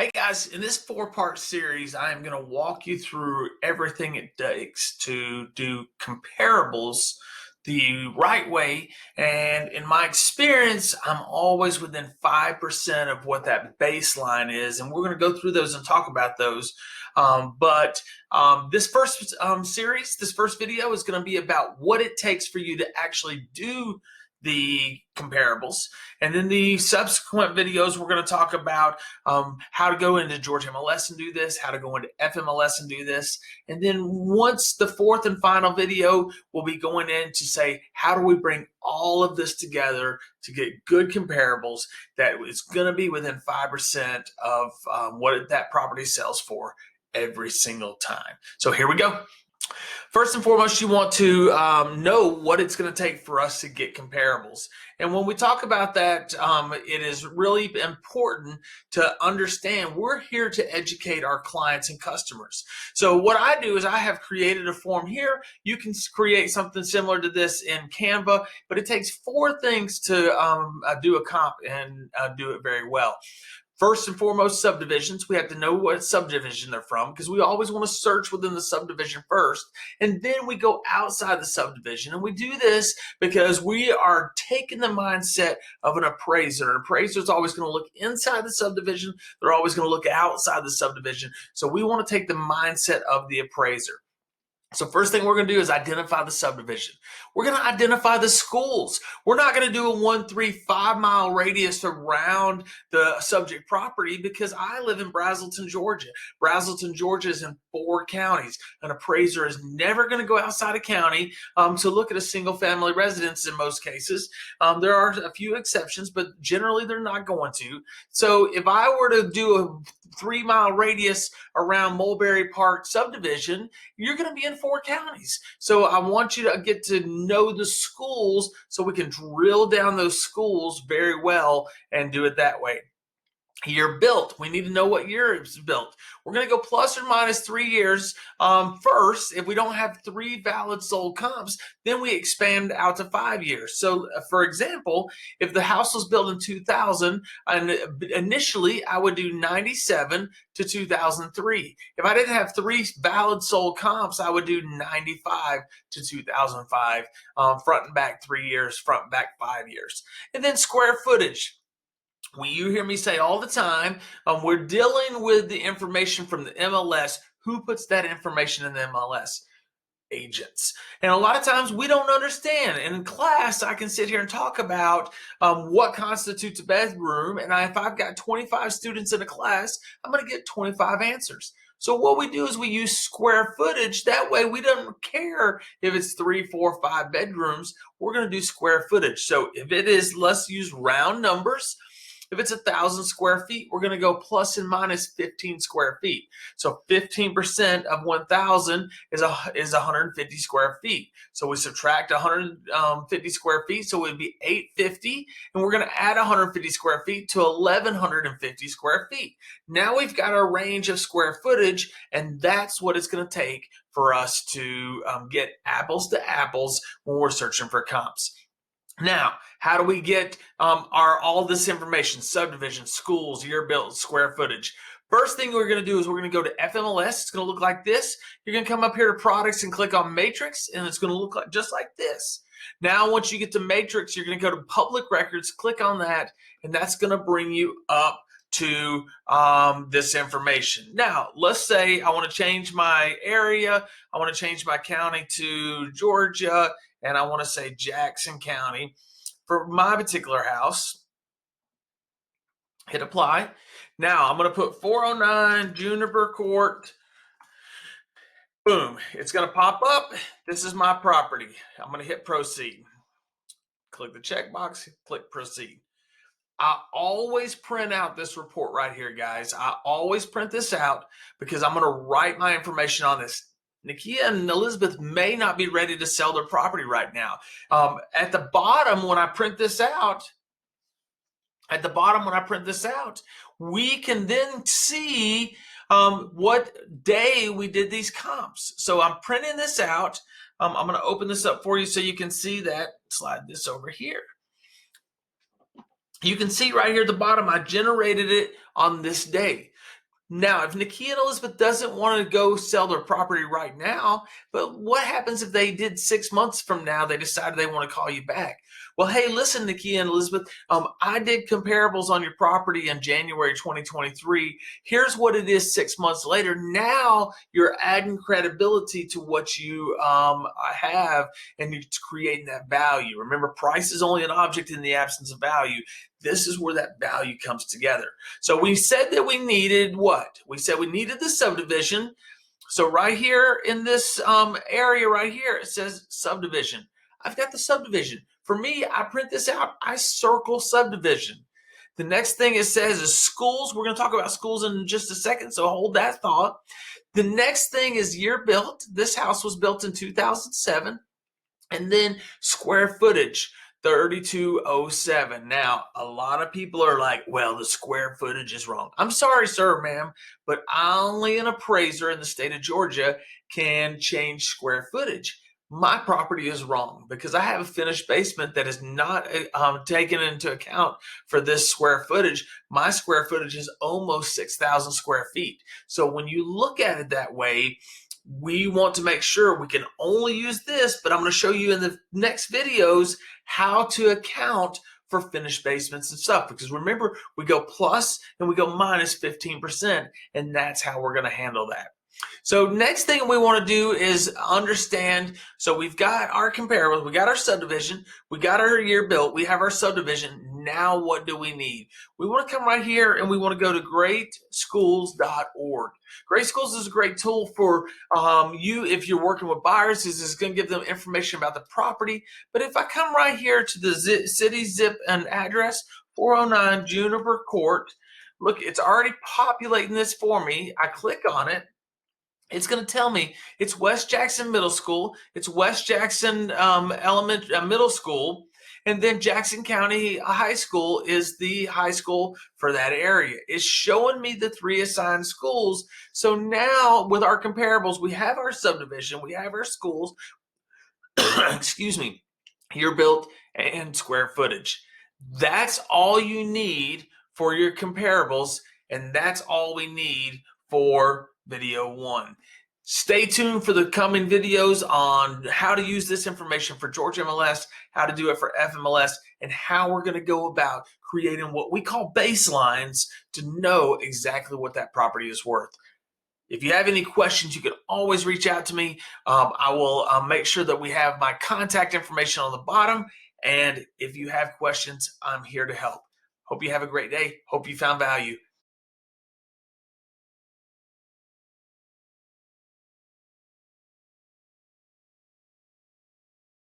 Hey guys, in this four-part series, I am going to walk you through everything it takes to do comparables the right way. And in my experience, I'm always within 5% of what that baseline is. And we're going to go through those and talk about those. This first series, this first video is going to be about what it takes for you to actually do the comparables. And then the subsequent videos, we're going to talk about how to go into Georgia MLS and do this, how to go into FMLS and do this. And then once the fourth and final video, we'll be going in to say, how do we bring all of this together to get good comparables that is going to be within 5% of what that property sells for every single time. So here we go. First and foremost, you want to know what it's going to take for us to get comparables. And when we talk about that, it is really important to understand we're here to educate our clients and customers. So what I do is I have created a form here. You can create something similar to this in Canva, but it takes 4 things to do a comp and do it very well. First and foremost, subdivisions. We have to know what subdivision they're from because we always want to search within the subdivision first. And then we go outside the subdivision. And we do this because we are taking the mindset of an appraiser. An appraiser is always going to look inside the subdivision. They're always going to look outside the subdivision. So we want to take the mindset of the appraiser. So first thing we're going to do is identify the subdivision. We're going to identify the schools. We're not going to do a 1, 3, 5 mile radius around the subject property because I live in Braselton, Georgia. Braselton, Georgia is in 4 counties. An appraiser is never going to go outside a county to look at a single family residence in most cases. There are a few exceptions, but generally they're not going to. So if I were to do a 3 mile radius around Mulberry Park subdivision, you're going to be in 4 counties. So I want you to get to know the schools so we can drill down those schools very well and do it that way. Year built. We need to know what year it's built. We're going to go plus or minus 3 years first. If we don't have 3 valid sold comps, then we expand out to 5 years. So for example, if the house was built in 2000, and initially I would do 97 to 2003. If I didn't have 3 valid sold comps, I would do 95 to 2005, front and back 3 years, front and back 5 years. And then square footage. You hear me say all the time, we're dealing with the information from the MLS. Who puts that information in the MLS? Agents. And a lot of times we don't understand. And in class, I can sit here and talk about what constitutes a bedroom. And if I've got 25 students in a class, I'm going to get 25 answers. So what we do is we use square footage. That way we don't care if it's 3, 4, 5 bedrooms. We're going to do square footage. So if it is, let's use round numbers. If it's 1,000 square feet, we're going to go plus and minus 15 square feet. So 15% of 1,000 is 150 square feet. So we subtract 150 square feet, so it would be 850, and we're going to add 150 square feet to 1,150 square feet. Now we've got our range of square footage, and that's what it's going to take for us to get apples to apples when we're searching for comps. Now, how do we get all this information? Subdivision, schools, year built, square footage. First thing we're going to do is we're going to go to FMLS. It's going to look like this. You're going to come up here to products and click on matrix, and it's going to look like just like this. Now, once you get to matrix, you're going to go to public records, click on that, and that's going to bring you up to this information. Now, let's say I want to change my area. I want to change my county to Georgia, and I want to say Jackson County for my particular house. Hit apply. Now I'm going to put 409 Juniper Court. Boom. It's going to pop up. This is my property. I'm going to hit proceed. Click the checkbox, click proceed. I always print out this report right here, guys. I always print this out because I'm going to write my information on this. Nakia and Elizabeth may not be ready to sell their property right now. At the bottom, when I print this out, we can then see what day we did these comps. So I'm printing this out. I'm going to open this up for you so you can see that. Slide this over here. You can see right here at the bottom, I generated it on this day. Now, if Nakia and Elizabeth doesn't want to go sell their property right now, but what happens if they did 6 months from now, they decided they want to call you back? Well, hey, listen, Nakia and Elizabeth, I did comparables on your property in January 2023. Here's what it is 6 months later. Now you're adding credibility to what you have, and you're creating that value. Remember, price is only an object in the absence of value. This is where that value comes together. So we said that we needed what? We said we needed the subdivision. So right here in this area right here, it says subdivision. I've got the subdivision. For me, I print this out. I circle subdivision. The next thing it says is schools. We're going to talk about schools in just a second, so hold that thought. The next thing is year built. This house was built in 2007. And then square footage. 3207. Now, a lot of people are like, well, the square footage is wrong. I'm sorry, sir, ma'am, but only an appraiser in the state of Georgia can change square footage. My property is wrong because I have a finished basement that is not taken into account for this square footage. My square footage is almost 6,000 square feet. So when you look at it that way, we want to make sure we can only use this, but I'm going to show you in the next videos how to account for finished basements and stuff. Because remember, we go plus and we go minus 15%, and that's how we're going to handle that. So next thing we want to do is understand, so we've got our comparables, we got our subdivision, we got our year built, we have our subdivision. Now what do we need? We want to come right here and we want to go to greatschools.org. Great Schools is a great tool for you if you're working with buyers. This is going to give them information about the property. But if I come right here to the city, zip, and address, 409 Juniper Court, look, it's already populating this for me. I click on it. It's going to tell me it's West Jackson Middle School, it's West Jackson Middle School, and then Jackson County High School is the high school for that area. It's showing me the 3 assigned schools. So now with our comparables, we have our subdivision, we have our schools, excuse me, year built and square footage. That's all you need for your comparables, and that's all we need for video 1. Stay tuned for the coming videos on how to use this information for Georgia MLS, how to do it for FMLS, and how we're going to go about creating what we call baselines to know exactly what that property is worth. If you have any questions, you can always reach out to me. I will make sure that we have my contact information on the bottom. And if you have questions, I'm here to help. Hope you have a great day. Hope you found value.